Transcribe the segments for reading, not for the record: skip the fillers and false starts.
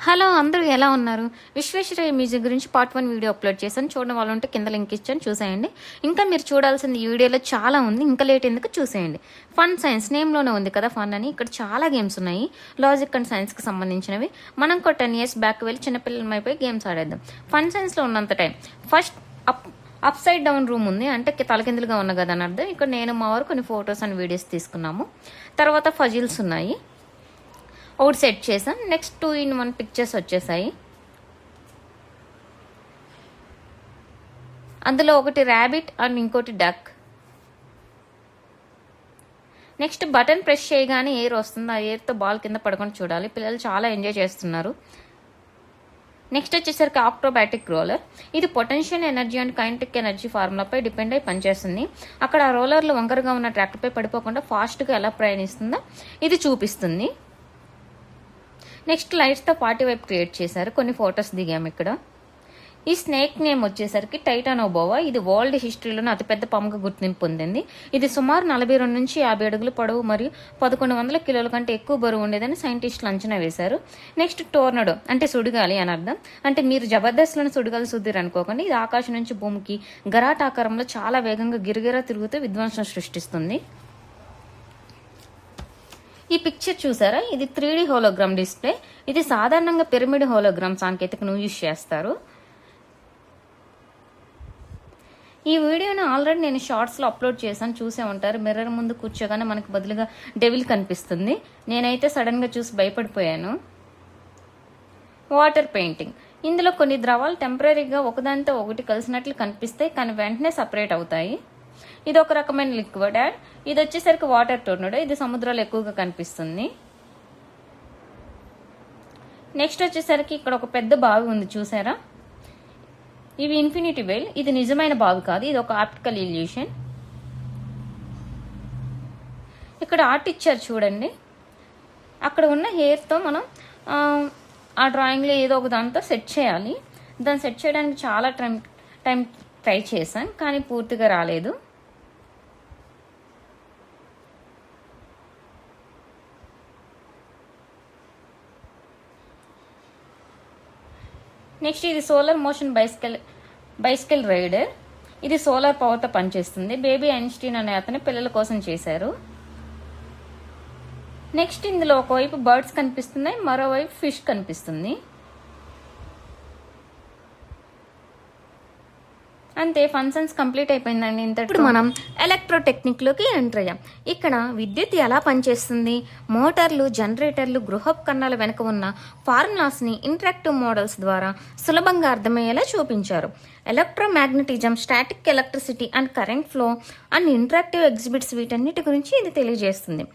Hello అందరూ ఎలా ఉన్నారు? విశ్వేశ్వరయ్య మ్యూజిక్ గురించి పార్ట్ 1 వీడియో అప్లోడ్ చేశాను. చూడని వాళ్ళు ఉంటే కింద లింక్ ఇచ్చాను, చూసేయండి. ఇంకా మీరు చూడాల్సింది ఈ వీడియోలో చాలా ఉంది, ఇంకా లేట్ ఎందుకు చూసేయండి. ఫన్ సైన్స్ నేమ్లోనే ఉంది కదా ఫన్ అని. ఇక్కడ చాలా గేమ్స్ ఉన్నాయి, లాజిక్ అండ్ సైన్స్కి సంబంధించినవి. మనం ఒక 10 years బ్యాక్ వెళ్ళి చిన్నపిల్లలమైపోయి గేమ్స్ ఆడేద్దాం. ఫన్ సైన్స్లో ఉన్నంత time first up side down room ఉంది, అంటే తలకిందులుగా ఉన్న కదా అని అర్థం. ఇక్కడ నేను మా వారు కొన్ని ఫొటోస్ అండ్ వీడియోస్ తీసుకున్నాము. తర్వాత ఫజిల్స్ ఉన్నాయి, ఒకటి సెట్ చేసాం. నెక్స్ట్ 2-in-1 పిక్చర్స్ వచ్చేసాయి. అందులో ఒకటి ర్యాబిట్ అండ్ ఇంకోటి డక్. నెక్స్ట్ బటన్ ప్రెస్ చేయగానే ఎయిర్ వస్తుంది, ఆ ఎయిర్తో బాల్ కింద పడుకొని చూడాలి. పిల్లలు చాలా ఎంజాయ్ చేస్తున్నారు. నెక్స్ట్ వచ్చేసరికి ఆక్రోబాటిక్ రోలర్. ఇది potential energy and kinetic energy ఫార్ములాపై డిపెండ్ అయి పనిచేస్తుంది. అక్కడ ఆ రోలర్లో వంకరగా ఉన్న ట్రాక్పై పడిపోకుండా ఫాస్ట్గా ఎలా ప్రయాణిస్తుందో ఇది చూపిస్తుంది. నెక్స్ట్ లైట్స్తో పార్టీ వైపు క్రియేట్ చేశారు, కొన్ని ఫొటోస్ దిగాము ఇక్కడ. ఈ స్నేక్ నేమ్ వచ్చేసరికి టైటానోబోవా. ఇది వరల్డ్ హిస్టరీలోనే అతిపెద్ద పాముగా గుర్తింపు పొందింది. ఇది సుమారు 42 నుంచి 50 అడుగులు పొడవు మరియు 1100 కిలోల కంటే ఎక్కువ బరువు ఉండేదని సైంటిస్టులు అంచనా వేశారు. నెక్స్ట్ టోర్నడో అంటే సుడిగాలి అని అర్థం. అంటే మీరు జబర్దస్త్లోని సుడిగాలి సుద్దిరు అనుకోకండి. ఇది ఆకాశం నుంచి భూమికి గరాటాకారంలో చాలా వేగంగా గిరిగిరా తిరుగుతూ విధ్వంసం సృష్టిస్తుంది. ఈ పిక్చర్ చూసారా, ఇది 3D హోలోగ్రామ్ డిస్ప్లే. ఇది సాధారణంగా పిరమిడ్ హోలోగ్రామ్ సాంకేతికను యూజ్ చేస్తారు. ఈ వీడియోని ఆల్రెడీ నేను షార్ట్స్లో అప్లోడ్ చేశాను, చూసే ఉంటారు. మిర్రర్ ముందు కూర్చోగానే మనకు బదులుగా డెవిల్ కనిపిస్తుంది. నేనైతే సడన్గా చూసి భయపడిపోయాను. Water painting. ఇందులో కొన్ని ద్రవాలు టెంపరీగా ఒకదానితో ఒకటి కలిసినట్లు కనిపిస్తాయి, కానీ వెంటనే సపరేట్ అవుతాయి. ఇది ఒక రకమైన లిక్విడ్ యాడ్. ఇది వచ్చేసరికి వాటర్ టోర్నడో. ఇది సముద్రాలు ఎక్కువగా కనిపిస్తుంది. నెక్స్ట్ వచ్చేసరికి ఇక్కడ ఒక పెద్ద బావి ఉంది, చూసారా? ఇవి ఇన్ఫినిటీ వెల్. ఇది నిజమైన బావి కాదు, ఇది ఒక ఆప్టికల్ ఇల్యూషన్. ఇక్కడ ఆర్ట్ ఇచ్చారు చూడండి. అక్కడ ఉన్న హెయిర్తో మనం ఆ డ్రాయింగ్లో ఏదో ఒక దాంతో సెట్ చేయాలి. దాన్ని సెట్ చేయడానికి చాలా టైం ట్రై చేశాం, కానీ పూర్తిగా రాలేదు. నెక్స్ట్ ఇది సోలార్ మోషన్ బైసికల్ రైడర్. ఇది సోలార్ పవర్తో పనిచేస్తుంది. బేబీ ఐన్స్టీన్ అనే అతని పిల్లల కోసం చేశారు. నెక్స్ట్ ఇందులో ఒకవైపు బర్డ్స్ కనిపిస్తున్నాయి, మరోవైపు ఫిష్ కనిపిస్తుంది. అంతే, ఫంక్షన్స్ కంప్లీట్ అయిపోయిందండి. ఇప్పుడు మనం ఎలక్ట్రోటెక్నిక్లోకి ఎంటర్ అయ్యాం. ఇక్కడ విద్యుత్ ఎలా పనిచేస్తుంది, మోటార్లు, జనరేటర్లు, గృహోపకరణాల వెనుక ఉన్న ఫార్ములాస్ని ఇంటరాక్టివ్ మోడల్స్ ద్వారా సులభంగా అర్థమయ్యేలా చూపించారు. Electromagnetism, static electricity and current flow and interactive exhibits, వీటన్నిటి గురించి ఇది తెలియజేస్తుంది.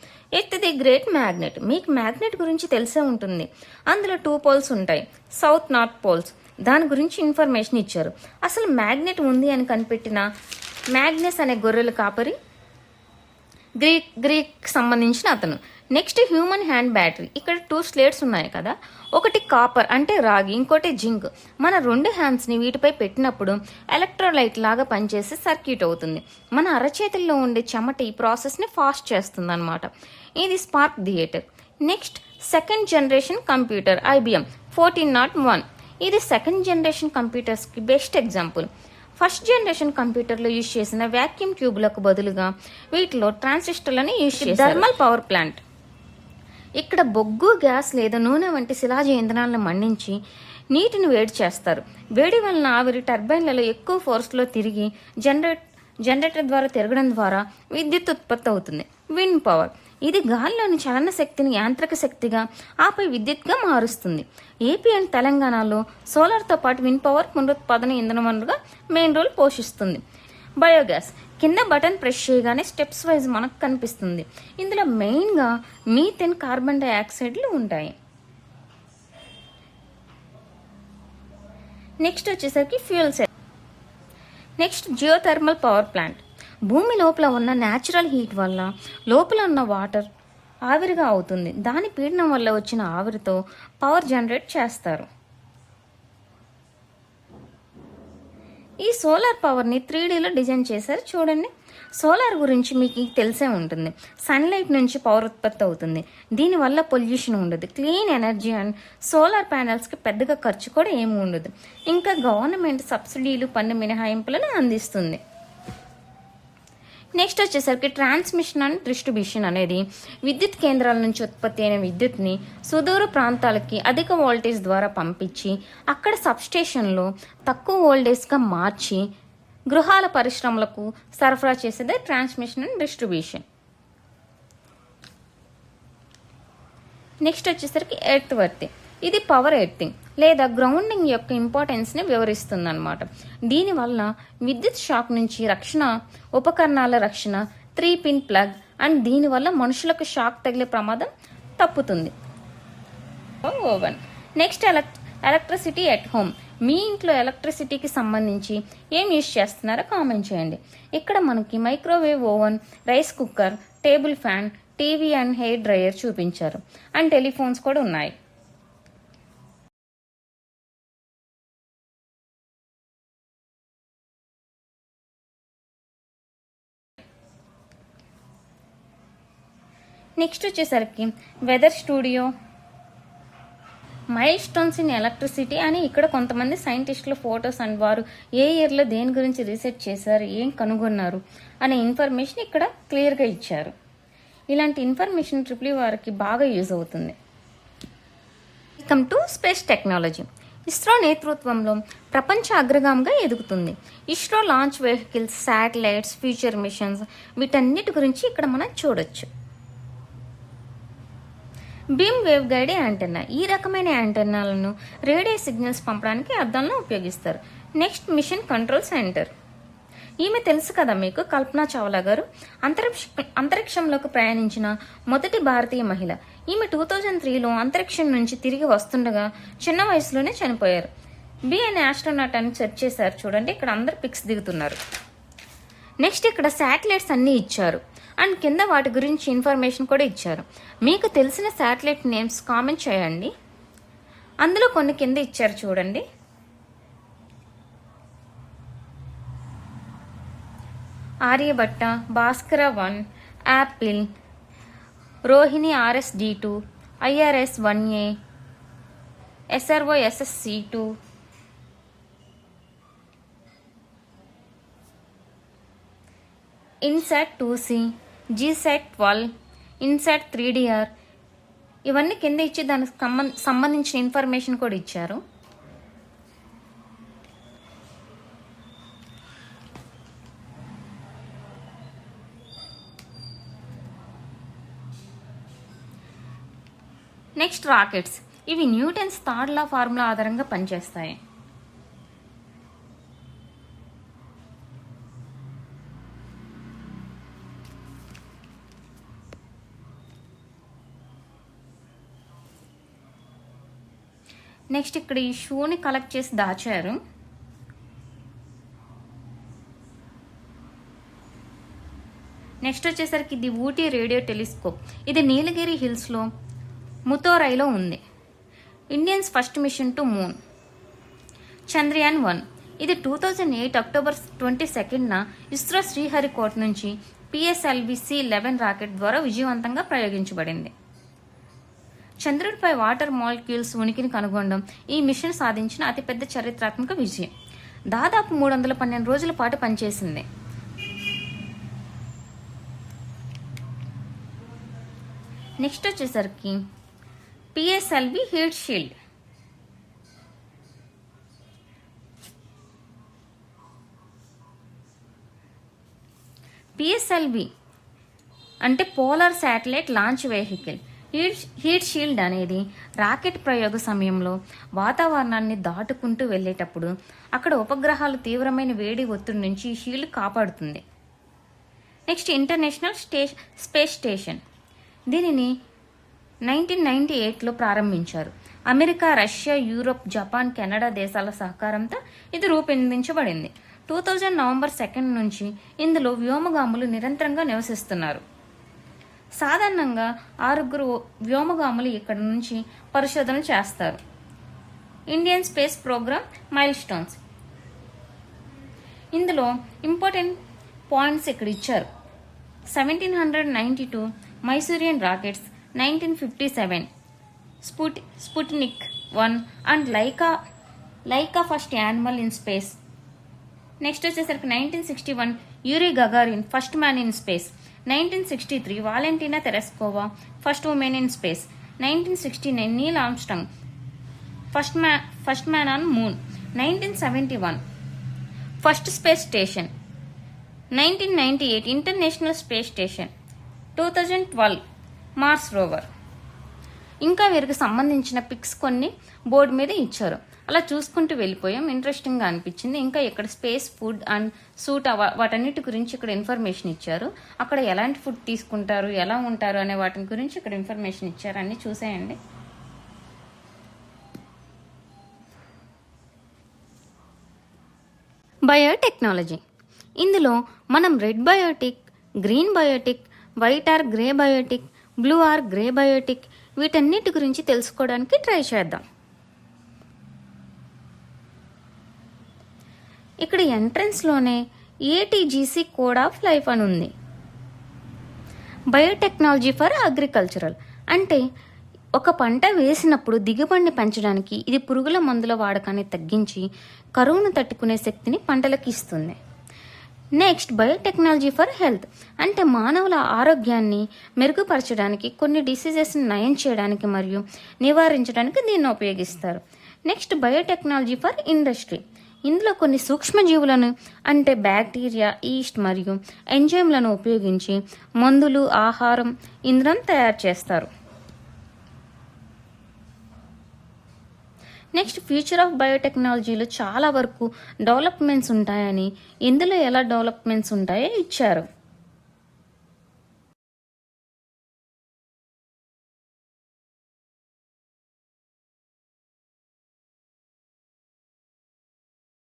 At the great magnet. మీకు మ్యాగ్నెట్ గురించి తెలిసే ఉంటుంది. అందులో 2 పోల్స్ ఉంటాయి, సౌత్ నార్త్ పోల్స్. దాని గురించి ఇన్ఫర్మేషన్ ఇచ్చారు. అసలు మ్యాగ్నెట్ ఉంది అని కనిపెట్టిన మ్యాగ్నస్ అనే గొర్రెల కాపరి గ్రీక్ సంబంధించిన అతను. Next human hand battery. ఇక్కడ 2 స్లేట్స్ ఉన్నాయి కదా, ఒకటి కాపర్ అంటే రాగి, ఇంకోటి జింక్. మన 2 హ్యాండ్స్ని వీటిపై పెట్టినప్పుడు ఎలక్ట్రోలైట్ లాగా పనిచేసి సర్క్యూట్ అవుతుంది. మన అరచేతుల్లో ఉండే చెమట ఈ ప్రాసెస్ని ఫాస్ట్ చేస్తుంది అనమాట. ఇది spark theatre. Next second generation computer IBM 1401. ఇది సెకండ్ జనరేషన్ కంప్యూటర్స్కి బెస్ట్ ఎగ్జాంపుల్. ఫస్ట్ జనరేషన్ కంప్యూటర్లో యూజ్ చేసిన వ్యాక్యూమ్ ట్యూబ్లకు బదులుగా వీటిలో ట్రాన్సిస్టర్లను యూజ్ చేశారు. Thermal power plant. ఇక్కడ బొగ్గు, గ్యాస్ లేదా నూనె వంటి శిలాజ ఇంధనాలను మండించి నీటిని వేడి చేస్తారు. వేడి వలన ఆవిరి టర్బైన్లలో ఎక్కువ ఫోర్స్లో తిరిగి జనరేటర్ ద్వారా తిరగడం ద్వారా విద్యుత్ ఉత్పత్తి అవుతుంది. Wind power. ఇది గాలిలోని చలన శక్తిని యాంత్రిక శక్తిగా, ఆపై విద్యుత్గా మారుస్తుంది. ఏపీ అండ్ తెలంగాణలో సోలార్తో పాటు విండ్ పవర్ పునరుత్పాదన ఇంధన వనరుగా మెయిన్ రోల్ పోషిస్తుంది. బయోగ్యాస్. కింద బటన్ ప్రెస్ చేయగానే స్టెప్స్ వైజ్ మనకు కనిపిస్తుంది. ఇందులో మెయిన్గా మీథేన్, కార్బన్ డైఆక్సైడ్లు ఉంటాయి. నెక్స్ట్ వచ్చేసరికి fuel cell. Next geothermal power plant. భూమి లోపల ఉన్న న్యాచురల్ హీట్ వల్ల లోపల ఉన్న వాటర్ ఆవిరిగా అవుతుంది. దాని పీడనం వల్ల వచ్చిన ఆవిరితో పవర్ జనరేట్ చేస్తారు. ఈ సోలార్ పవర్ని 3Dలో డిజైన్ చేశారు చూడండి. సోలార్ గురించి మీకు తెలిసే ఉంటుంది. సన్లైట్ నుంచి పవర్ ఉత్పత్తి అవుతుంది. దీనివల్ల పొల్యూషన్ ఉండదు, క్లీన్ ఎనర్జీ అండ్ సోలార్ ప్యానెల్స్కి పెద్దగా ఖర్చు కూడా ఏమి ఉండదు. ఇంకా గవర్నమెంట్ సబ్సిడీలు, పన్ను మినహాయింపులను అందిస్తుంది. నెక్స్ట్ వచ్చేసరికి ట్రాన్స్మిషన్ అండ్ డిస్ట్రిబ్యూషన్ అనేది విద్యుత్ కేంద్రాల నుంచి ఉత్పత్తి అయిన విద్యుత్ని సుదూర ప్రాంతాలకి అధిక వోల్టేజ్ ద్వారా పంపించి అక్కడ సబ్స్టేషన్లో తక్కువ వోల్టేజ్గా మార్చి గృహాల పరిశ్రమలకు సరఫరా చేసేదే ట్రాన్స్మిషన్ అండ్ డిస్ట్రిబ్యూషన్. నెక్స్ట్ వచ్చేసరికి ఎర్త్ వర్తింగ్. ఇది పవర్ ఎర్తింగ్ లేదా గ్రౌండింగ్ యొక్క ఇంపార్టెన్స్ని వివరిస్తుంది అనమాట. దీనివల్ల విద్యుత్ షాక్ నుంచి రక్షణ, ఉపకరణాల రక్షణ, 3-పిన్ ప్లగ్ అండ్ దీనివల్ల మనుషులకు షాక్ తగిలే ప్రమాదం తప్పుతుంది. Oven. Next electricity at home. మీ ఇంట్లో ఎలక్ట్రిసిటీకి సంబంధించి ఏం యూజ్ చేస్తున్నారో కామెంట్ చేయండి. ఇక్కడ మనకి microwave oven, rice cooker, table fan, TV and hair dryer చూపించారు. అండ్ టెలిఫోన్స్ కూడా ఉన్నాయి. నెక్స్ట్ వచ్చేసరికి weather studio, milestones in electricity అని ఇక్కడ కొంతమంది సైంటిస్టుల ఫొటోస్ అండ్ వారు ఏ ఇయర్లో దేని గురించి రీసెర్చ్ చేశారు, ఏం కనుగొన్నారు అనే ఇన్ఫర్మేషన్ ఇక్కడ క్లియర్గా ఇచ్చారు. ఇలాంటి ఇన్ఫర్మేషన్ ట్రిపుల్ వారికి బాగా యూజ్ అవుతుంది. Welcome to space technology. ISRO నేతృత్వంలో ప్రపంచ అగ్రగామిగా ఎదుగుతుంది. ISRO launch vehicles, satellites, future machines వీటన్నిటి గురించి ఇక్కడ మనం చూడొచ్చు. Beam wave guide antenna. ఈ రకమైన యాంటెన్నాలను రేడియో సిగ్నల్స్ పంపడానికి అద్దంలో ఉపయోగిస్తారు. Next mission control centre. ఈమె తెలుసు కదా మీకు, కల్పనా చావ్లా గారు. అంతరిక్షంలోకి ప్రయాణించిన మొదటి భారతీయ మహిళ. ఈమె 2003లో అంతరిక్షం నుంచి తిరిగి వస్తుండగా చిన్న వయసులోనే చనిపోయారు. బి అనే ఆస్ట్రోనాట్ అని సెర్చ్ చేశారు. చూడండి ఇక్కడ అందరు పిక్స్ దిగుతున్నారు. నెక్స్ట్ ఇక్కడ శాటిలైట్స్ అన్నీ ఇచ్చారు అండ్ కింద వాటి గురించి ఇన్ఫర్మేషన్ కూడా ఇచ్చారు. మీకు తెలిసిన శాటిలైట్ నేమ్స్ కామెంట్ చేయండి. అందులో కొన్ని కింద ఇచ్చారు చూడండి. Aryabhata, Bhaskara 1, Apple, Rohini RSD2, IRS-1A, SRO SSC2, INSAT 2C, GSAT 12, INSAT 3DR ఇవన్నీ కింద ఇచ్చి దానికి సంబంధించిన ఇన్ఫర్మేషన్ కూడా ఇచ్చారు. Next rockets. ఇవి న్యూటన్స్ థర్డ్ లా ఫార్ములా ఆధారంగా పనిచేస్తాయి. నెక్స్ట్ ఇక్కడ ఈ షూని కలెక్ట్ చేసి దాచారు. నెక్స్ట్ వచ్చేసరికి ఇది ఊటీ రేడియో టెలిస్కోప్. ఇది నీలగిరి హిల్స్లో ముతోరైలో ఉంది. Indians first mission to moon. Chandrayaan 1. ఇది 2008 అక్టోబర్ 22న ఇస్రో శ్రీహరికోట నుంచి PSLV-C11 రాకెట్ ద్వారా విజయవంతంగా ప్రయోగించబడింది. చంద్రుడిపై వాటర్ మాలిక్యూల్స్ ఉనికిని కనుగొనడం ఈ మిషన్ సాధించిన అతిపెద్ద చారిత్రాత్మక విజయం. దాదాపు 312 రోజుల పాటు పనిచేసింది. నెక్స్ట్ వచ్చేసరికి PSLV హీట్ షీల్డ్. PSLV అంటే polar satellite launch vehicle. Heat shield అనేది రాకెట్ ప్రయోగ సమయంలో వాతావరణాన్ని దాటుకుంటూ వెళ్ళేటప్పుడు అక్కడ ఉపగ్రహాలు తీవ్రమైన వేడి ఒత్తిడి నుంచి ఈ షీల్డ్ కాపాడుతుంది. Next international space station. దీనిని 1998లో ప్రారంభించారు. America, Russia, Europe, Japan, Canada దేశాల సహకారంతో ఇది రూపొందించబడింది. 2000 నవంబర్ 2 నుంచి ఇందులో వ్యోమగాములు నిరంతరంగా నివసిస్తున్నారు. సాధారణంగా 6 వ్యోమగాములు ఇక్కడ నుంచి పరిశోధన చేస్తారు. Indian space programme milestones. ఇందులో ఇంపార్టెంట్ పాయింట్స్ ఇక్కడ ఇచ్చారు. 1792 Mysorean rockets, 1957 Sputnik 1 and Laika first animal in space. Next వచ్చేసరికి 1961 Yuri Gagarin first man in space. 1963 Valentina Tereshkova first woman in space. 1969 Neil Armstrong first man on moon. 1971 first space station. 1998 international space station. 2012 Mars rover. ఇంకా వీరికి సంబంధించిన pics కొన్ని board మీద ఇచ్చారు. అలా చూసుకుంటూ వెళ్ళిపోయాం. ఇంట్రెస్టింగ్గా అనిపించింది. ఇంకా ఇక్కడ స్పేస్ ఫుడ్ అండ్ సూట్ వాటన్నిటి గురించి ఇక్కడ ఇన్ఫర్మేషన్ ఇచ్చారు. అక్కడ ఎలాంటి ఫుడ్ తీసుకుంటారు, ఎలా ఉంటారు అనే వాటి గురించి ఇక్కడ ఇన్ఫర్మేషన్ ఇచ్చారు. అన్ని చూసేయండి. బయోటెక్నాలజీ. ఇందులో మనం red biotic, green biotic, white or grey biotic, blue or grey biotic వీటన్నిటి గురించి తెలుసుకోవడానికి ట్రై చేద్దాం. ఇక్కడ ఎంట్రన్స్లోనే ఏటీజీసీ కోడ్ ఆఫ్ లైఫ్ అని ఉంది. బయోటెక్నాలజీ ఫర్ అగ్రికల్చరల్ అంటే ఒక పంట వేసినప్పుడు దిగుబడిని పెంచడానికి ఇది పురుగుల మందుల వాడకాన్ని తగ్గించి కరువును తట్టుకునే శక్తిని పంటలకు ఇస్తుంది. నెక్స్ట్ బయోటెక్నాలజీ ఫర్ హెల్త్ అంటే మానవుల ఆరోగ్యాన్ని మెరుగుపరచడానికి, కొన్ని డిసీజెస్ని నయం చేయడానికి మరియు నివారించడానికి దీన్ని ఉపయోగిస్తారు. Next biotechnology for industry. ఇందులో కొన్ని సూక్ష్మజీవులను అంటే బ్యాక్టీరియా, ఈస్ట్ మరియు ఎంజైమ్లను ఉపయోగించి మందులు, ఆహారం, ఇంధనం తయారు చేస్తారు. నెక్స్ట్ ఫ్యూచర్ ఆఫ్ బయోటెక్నాలజీలో చాలా వరకు డెవలప్మెంట్స్ ఉంటాయని, ఇందులో ఎలా డెవలప్మెంట్స్ ఉంటాయో ఇచ్చారు.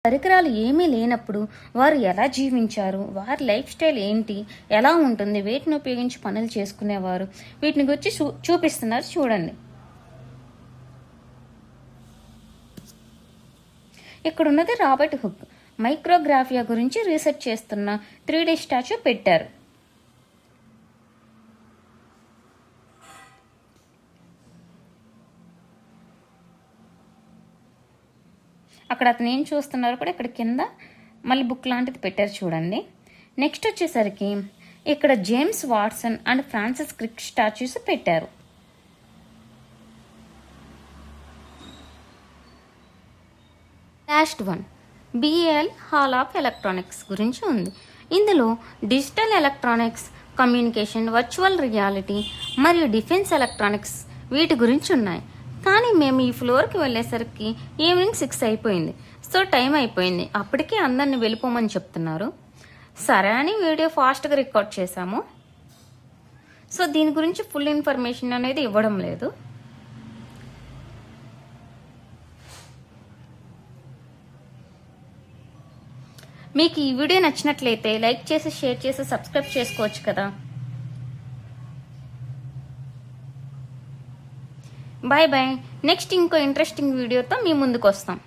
పరికరాలు ఏమీ లేనప్పుడు వారు ఎలా జీవించారు, వారి లైఫ్ స్టైల్ ఏంటి, ఎలా ఉంటుంది, వీటిని ఉపయోగించి పనులు చేసుకునేవారు, వీటిని గురించి చూపిస్తున్నారు చూడండి. ఇక్కడ ఉన్నది రాబర్ట్ హుక్. మైక్రోగ్రాఫియా గురించి రీసెర్చ్ చేస్తున్న 3D స్టాచ్యూ పెట్టారు. అక్కడ అతను ఏం చూస్తున్నారు కూడా ఇక్కడ కింద మళ్ళీ బుక్ లాంటిది పెట్టారు చూడండి. నెక్స్ట్ వచ్చేసరికి ఇక్కడ James Watson and Francis Crick statues పెట్టారు. Last one BAL hall of electronics గురించి ఉంది. ఇందులో digital electronics, communication, virtual reality మరియు డిఫెన్స్ ఎలక్ట్రానిక్స్ వీటి గురించి ఉన్నాయి. కానీ మేము ఈ ఫ్లోర్కి వెళ్ళేసరికి ఈవినింగ్ 6 అయిపోయింది. సో టైం అయిపోయింది. అప్పటికే అందరిని వెళ్ళిపోమని చెప్తున్నారు. సరే అని వీడియో ఫాస్ట్గా రికార్డ్ చేశాము. సో దీని గురించి ఫుల్ ఇన్ఫర్మేషన్ అనేది ఇవ్వడం లేదు. మీకు ఈ వీడియో నచ్చినట్లయితే లైక్ చేసి, షేర్ చేసి, సబ్స్క్రైబ్ చేసుకోవచ్చు కదా. Bye bye. నెక్స్ట్ ఇంకో ఇంట్రెస్టింగ్ వీడియోతో మీ ముందుకు వస్తాం.